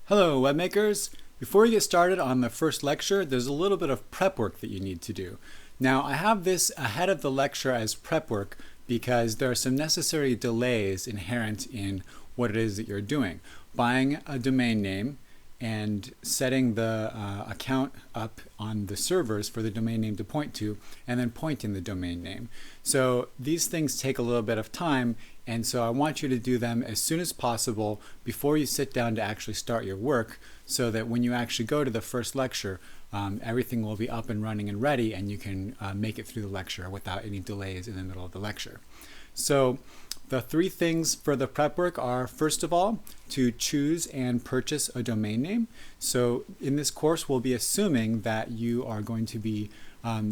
Hello, webmakers! Before we get started on the first lecture, there's a little bit of prep work that you need to do. Now, I have this ahead of the lecture as prep work because there are some necessary delays inherent in what it is that you're doing. Buying a domain name and setting the account up on the servers for the domain name to point to, and then pointing the domain name. So these things take a little bit of time, and so I want you to do them as soon as possible before you sit down to actually start your work, so that when you actually go to the first lecture, everything will be up and running and ready, and you can make it through the lecture without any delays in the middle of the lecture. So the three things for the prep work are, first of all, to choose and purchase a domain name. So in this course, we'll be assuming that you are going to be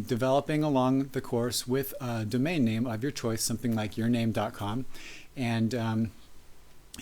developing along the course with a domain name of your choice, something like yourname.com. And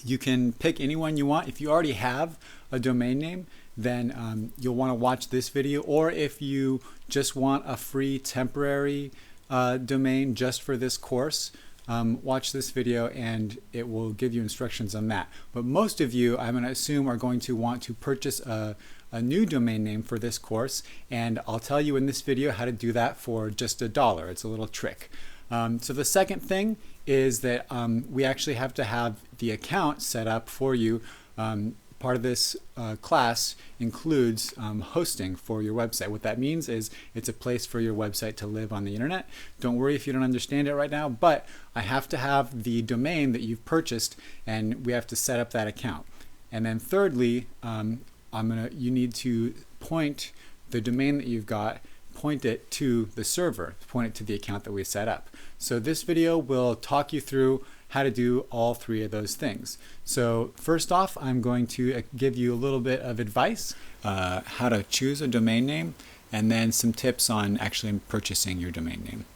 you can pick any one you want. If you already have a domain name, then you'll want to watch this video. Or if you just want a free temporary domain just for this course, watch this video and it will give you instructions on that. But most of you, I'm going to assume, are going to want to purchase a new domain name for this course, and I'll tell you in this video how to do that for just $1. It's a little trick. So the second thing is that we actually have to have the account set up for you. Part of this class includes hosting for your website. What that means is it's a place for your website to live on the internet. Don't worry if you don't understand it right now, but I have to have the domain that you've purchased, and we have to set up that account. And then thirdly, you need to point the domain that you've got, point it to the server, point it to the account that we set up. So this video will talk you through how to do all three of those things. So first off, I'm going to give you a little bit of advice, how to choose a domain name, and then some tips on actually purchasing your domain name.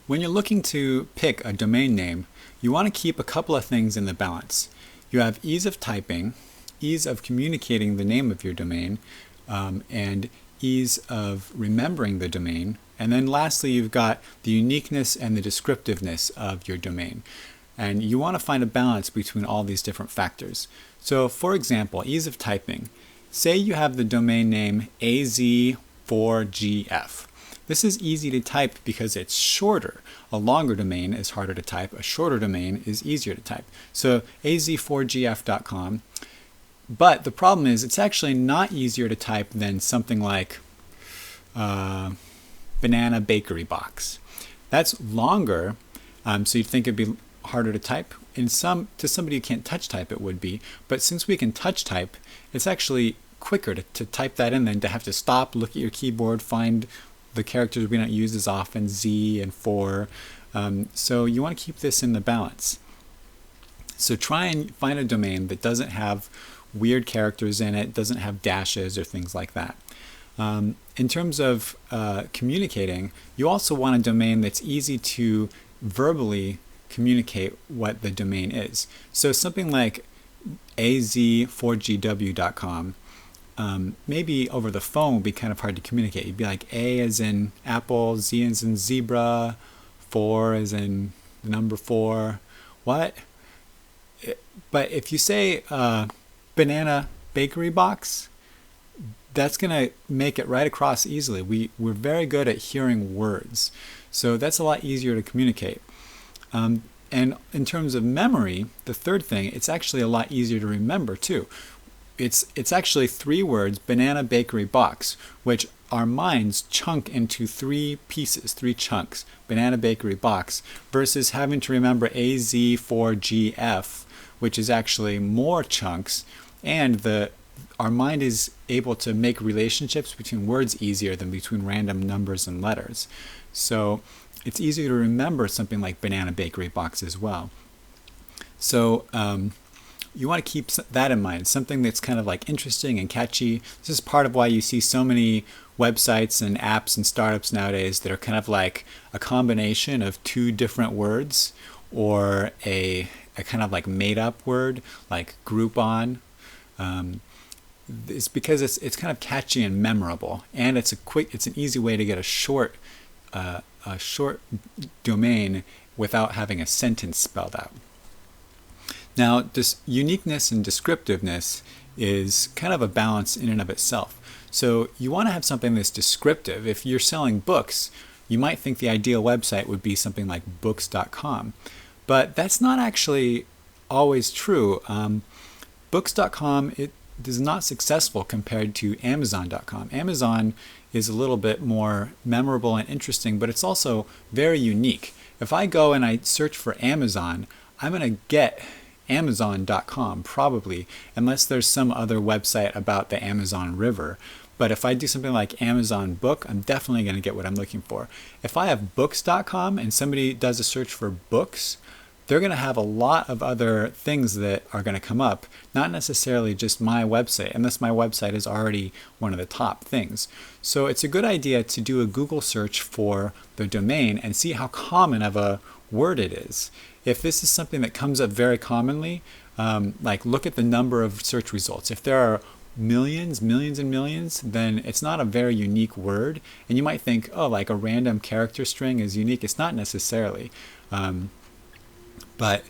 When you're looking to pick a domain name, you want to keep a couple of things in the balance. You have ease of typing, ease of communicating the name of your domain, and ease of remembering the domain. And then lastly, you've got the uniqueness and the descriptiveness of your domain. And you want to find a balance between all these different factors. So for example, ease of typing. Say you have the domain name AZ4GF. This is easy to type because it's shorter. A longer domain is harder to type. A shorter domain is easier to type. So AZ4GF.com. But the problem is it's actually not easier to type than something like Banana Bakery Box. That's longer, so you'd think it'd be harder to type. To somebody who can't touch type, it would be. But since we can touch type, it's actually quicker to type that in than to have to stop, look at your keyboard, find the characters we don't use as often, Z and 4. So you want to keep this in the balance. So try and find a domain that doesn't have weird characters in it, doesn't have dashes or things like that. In terms of communicating, you also want a domain that's easy to verbally communicate what the domain is. So something like az4gw.com, maybe over the phone would be kind of hard to communicate. You'd be like A as in apple, Z as in zebra, 4 as in the number 4. What? But if you say Banana Bakery Box, that's going to make it right across easily. We're very good at hearing words, so that's a lot easier to communicate. And in terms of memory, the third thing, it's actually a lot easier to remember too. It's actually 3 words, Banana Bakery Box, which our minds chunk into 3 pieces, 3 chunks, Banana Bakery Box, versus having to remember AZ4GF, which is actually more chunks, and our mind is able to make relationships between words easier than between random numbers and letters. So it's easier to remember something like Banana Bakery Box as well. So you want to keep that in mind, something that's kind of like interesting and catchy. This is part of why you see so many websites and apps and startups nowadays that are kind of like a combination of 2 different words, or a kind of like made up word like Groupon. It's because it's kind of catchy and memorable, and it's an easy way to get a short domain without having a sentence spelled out. Now, this uniqueness and descriptiveness is kind of a balance in and of itself. So you want to have something that's descriptive. If you're selling books, you might think the ideal website would be something like books.com, but that's not actually always true. Books.com, it is not successful compared to Amazon.com. Amazon is a little bit more memorable and interesting, but it's also very unique. If I go and I search for Amazon, I'm going to get Amazon.com probably, unless there's some other website about the Amazon River. But if I do something like Amazon Book, I'm definitely going to get what I'm looking for. If I have books.com and somebody does a search for books, they're going to have a lot of other things that are going to come up, not necessarily just my website, unless my website is already one of the top things. So it's a good idea to do a Google search for the domain and see how common of a word it is. If this is something that comes up very commonly, like look at the number of search results. If there are millions and millions, then it's not a very unique word. And you might think, oh, like a random character string is unique. It's not necessarily. But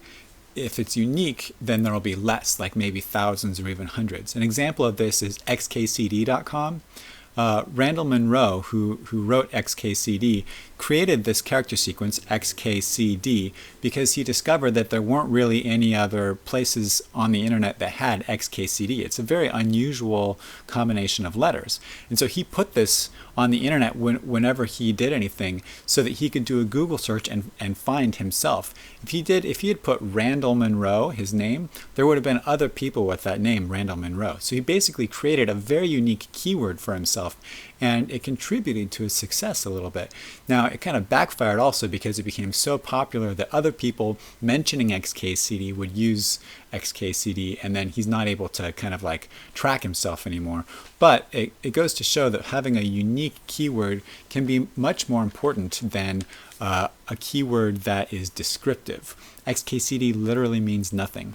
if it's unique, then there will be less, like maybe thousands or even hundreds. An example of this is xkcd.com. Randall Munroe, who wrote XKCD, created this character sequence, XKCD, because he discovered that there weren't really any other places on the internet that had XKCD. It's a very unusual combination of letters. And so he put this on the internet whenever he did anything so that he could do a Google search and find himself. If he had put Randall Munroe, his name, there would have been other people with that name, Randall Munroe. So he basically created a very unique keyword for himself, and it contributed to his success a little bit. Now, it kind of backfired also because it became so popular that other people mentioning XKCD would use XKCD, and then he's not able to kind of like track himself anymore. But it goes to show that having a unique keyword can be much more important than a keyword that is descriptive. XKCD literally means nothing.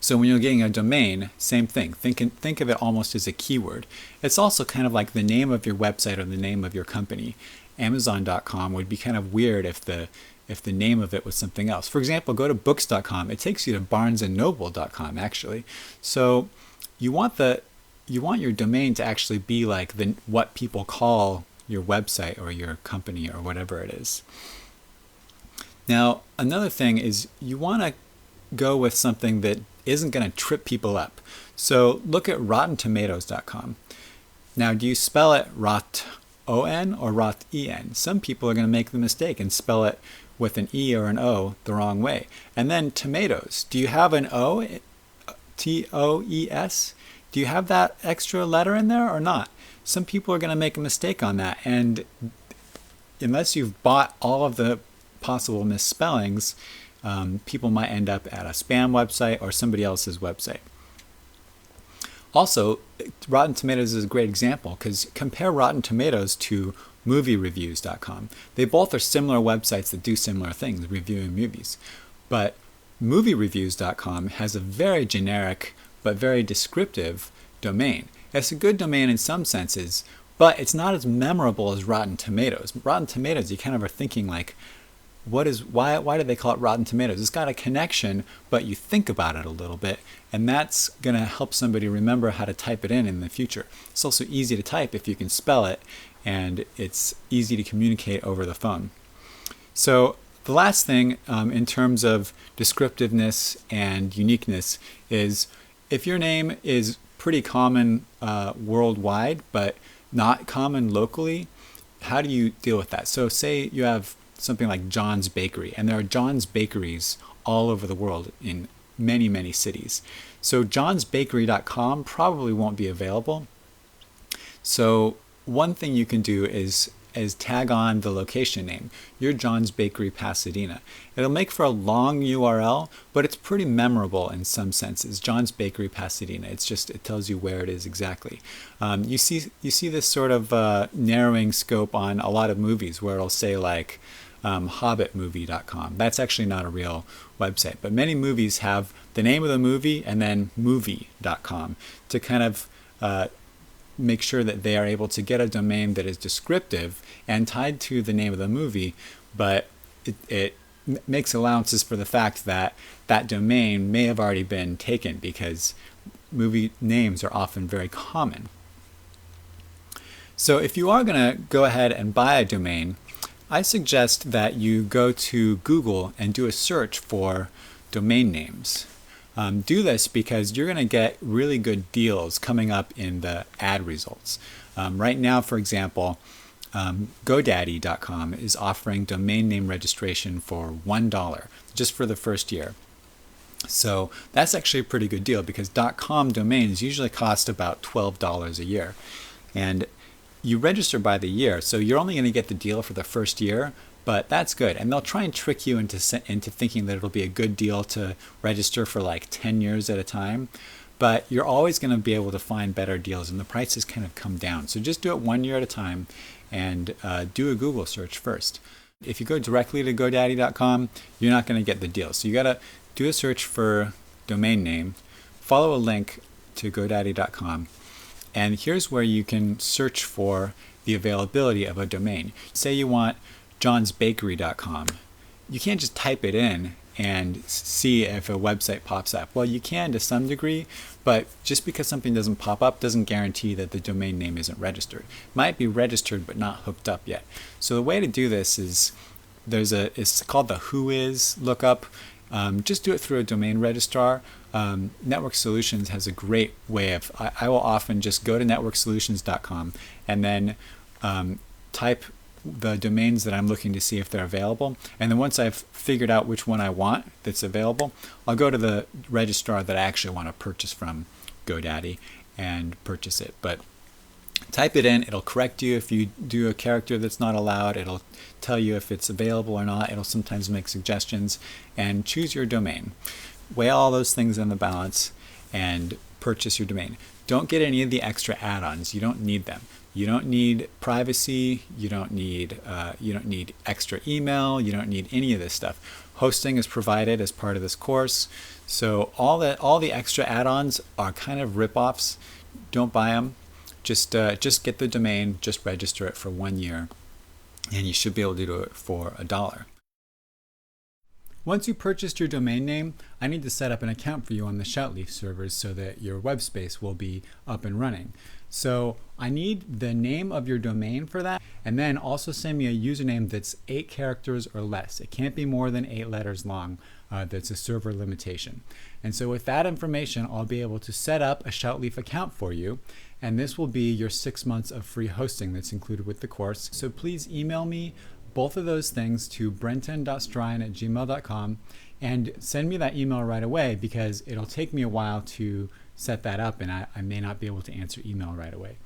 So when you're getting a domain, same thing. Think of it almost as a keyword. It's also kind of like the name of your website or the name of your company. Amazon.com would be kind of weird if the name of it was something else. For example, go to books.com. It takes you to barnesandnoble.com actually. So you want your domain to actually be like what people call your website or your company or whatever it is. Now, another thing is you want to go with something that isn't going to trip people up. So look at RottenTomatoes.com. Now, do you spell it ROT-O-N or ROT-E-N? Some people are going to make the mistake and spell it with an E or an O the wrong way. And then tomatoes. Do you have an O, T-O-E-S? Do you have that extra letter in there or not? Some people are going to make a mistake on that. And unless you've bought all of the possible misspellings, people might end up at a spam website or somebody else's website. Also, Rotten Tomatoes is a great example because compare Rotten Tomatoes to moviereviews.com. They both are similar websites that do similar things, reviewing movies. But moviereviews.com has a very generic but very descriptive domain. It's a good domain in some senses, but it's not as memorable as Rotten Tomatoes. Rotten Tomatoes, you kind of are thinking like, why do they call it Rotten Tomatoes? It's got a connection, but you think about it a little bit, and that's going to help somebody remember how to type it in the future. It's also easy to type if you can spell it, and it's easy to communicate over the phone. So the last thing in terms of descriptiveness and uniqueness is if your name is pretty common worldwide, but not common locally, how do you deal with that? So say you have something like John's Bakery, and there are John's Bakeries all over the world in many, many cities. So johnsbakery.com probably won't be available. So one thing you can do is tag on the location name. You're John's Bakery Pasadena. It'll make for a long URL, but it's pretty memorable in some senses. John's Bakery Pasadena. It tells you where it is exactly. You see this sort of narrowing scope on a lot of movies where it'll say like hobbitmovie.com. That's actually not a real website, but many movies have the name of the movie and then movie.com to kind of make sure that they are able to get a domain that is descriptive and tied to the name of the movie, but it makes allowances for the fact that that domain may have already been taken because movie names are often very common. So if you are going to go ahead and buy a domain, I suggest that you go to Google and do a search for domain names. Do this because you're going to get really good deals coming up in the ad results. Right now, for example, GoDaddy.com is offering domain name registration for $1 just for the first year. So that's actually a pretty good deal because .com domains usually cost about $12 a year. And you register by the year, so you're only going to get the deal for the first year, but that's good. And they'll try and trick you into thinking that it'll be a good deal to register for like 10 years at a time. But you're always going to be able to find better deals, and the prices kind of come down. So just do it 1 year at a time and do a Google search first. If you go directly to GoDaddy.com, you're not going to get the deal. So you got to do a search for domain name, follow a link to GoDaddy.com, and here's where you can search for the availability of a domain. Say you want johnsbakery.com. You can't just type it in and see if a website pops up. Well, you can to some degree, but just because something doesn't pop up doesn't guarantee that the domain name isn't registered. It might be registered but not hooked up yet. So the way to do this is it's called the Whois lookup. Just do it through a domain registrar. Network Solutions has a great way of, I will often just go to networksolutions.com and then type the domains that I'm looking to see if they're available. And then once I've figured out which one I want that's available, I'll go to the registrar that I actually want to purchase from, GoDaddy, and purchase it. But type it in, it'll correct you if you do a character that's not allowed, it'll tell you if it's available or not, it'll sometimes make suggestions, and choose your domain. Weigh all those things in the balance and purchase your domain. Don't get any of the extra add-ons, you don't need them. You don't need privacy, you don't need extra email, you don't need any of this stuff. Hosting is provided as part of this course, so all the extra add-ons are kind of rip-offs. Don't buy them. Just get the domain, just register it for 1 year, and you should be able to do it for $1. Once you purchased your domain name, I need to set up an account for you on the Shoutleaf servers so that your web space will be up and running. So I need the name of your domain for that, and then also send me a username that's 8 characters or less. It can't be more than 8 letters long. That's a server limitation. And so with that information, I'll be able to set up a Shoutleaf account for you, and this will be your 6 months of free hosting that's included with the course. So please email me both of those things to brenton.strine@gmail.com and send me that email right away because it'll take me a while to set that up and I may not be able to answer email right away.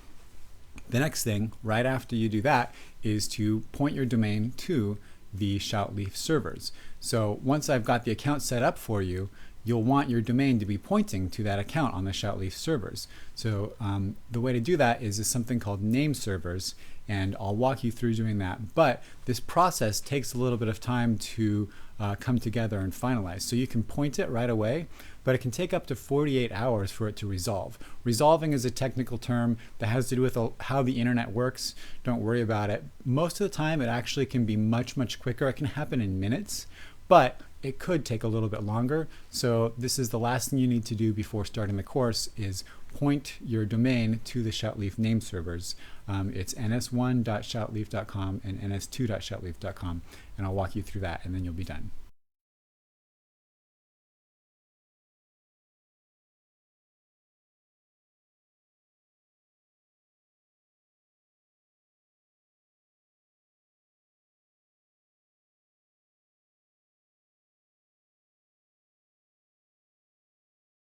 The next thing, right after you do that, is to point your domain to the Shoutleaf servers. So once I've got the account set up for you, you'll want your domain to be pointing to that account on the Shoutleaf servers. So the way to do that is something called name servers, and I'll walk you through doing that. But this process takes a little bit of time to come together and finalize. So you can point it right away, but it can take up to 48 hours for it to resolve. Resolving is a technical term that has to do with how the internet works. Don't worry about it. Most of the time it actually can be much, much quicker. It can happen in minutes, but it could take a little bit longer. So this is the last thing you need to do before starting the course is point your domain to the Shoutleaf name servers. It's ns1.shoutleaf.com and ns2.shoutleaf.com, and I'll walk you through that and then you'll be done.